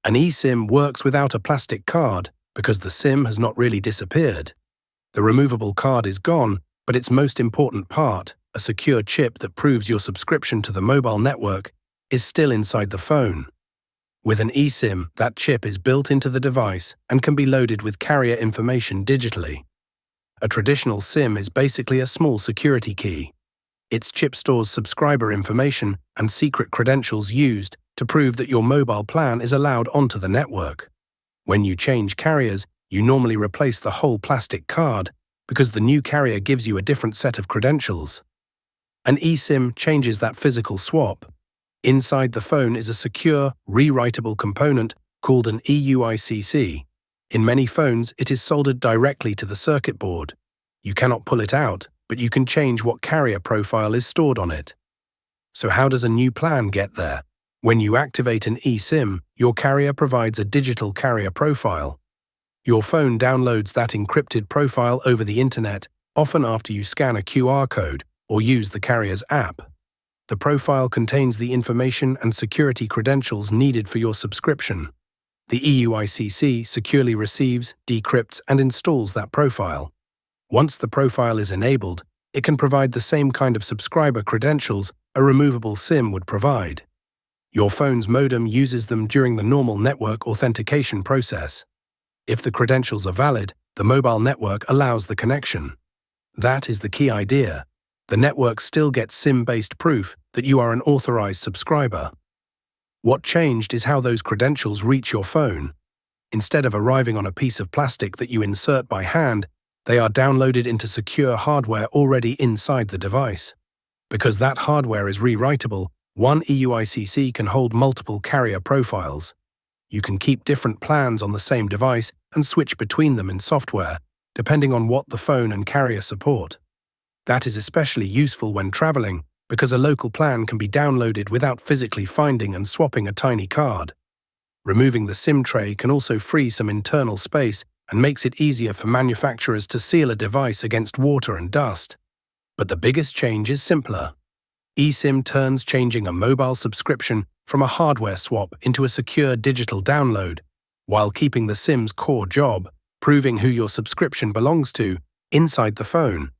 An eSIM works without a plastic card because the SIM has not really disappeared. The removable card is gone, but its most important part, a secure chip that proves your subscription to the mobile network, is still inside the phone. With an eSIM, that chip is built into the device and can be loaded with carrier information digitally. A traditional SIM is basically a small security key. Its chip stores subscriber information and secret credentials used to prove that your mobile plan is allowed onto the network. When you change carriers, you normally replace the whole plastic card because the new carrier gives you a different set of credentials. An eSIM changes that physical swap. Inside the phone is a secure, rewritable component called an eUICC. In many phones, it is soldered directly to the circuit board. You cannot pull it out, but you can change what carrier profile is stored on it. So how does a new plan get there? When you activate an eSIM, your carrier provides a digital carrier profile. Your phone downloads that encrypted profile over the internet, often after you scan a QR code or use the carrier's app. The profile contains the information and security credentials needed for your subscription. The eUICC securely receives, decrypts, and installs that profile. Once the profile is enabled, it can provide the same kind of subscriber credentials a removable SIM would provide. Your phone's modem uses them during the normal network authentication process. If the credentials are valid, the mobile network allows the connection. That is the key idea. The network still gets SIM-based proof that you are an authorized subscriber. What changed is how those credentials reach your phone. Instead of arriving on a piece of plastic that you insert by hand, they are downloaded into secure hardware already inside the device. Because that hardware is rewritable, one eUICC can hold multiple carrier profiles. You can keep different plans on the same device and switch between them in software, depending on what the phone and carrier support. That is especially useful when traveling, because a local plan can be downloaded without physically finding and swapping a tiny card. Removing the SIM tray can also free some internal space and makes it easier for manufacturers to seal a device against water and dust. But the biggest change is simpler. eSIM turns changing a mobile subscription from a hardware swap into a secure digital download, while keeping the SIM's core job, proving who your subscription belongs to, inside the phone.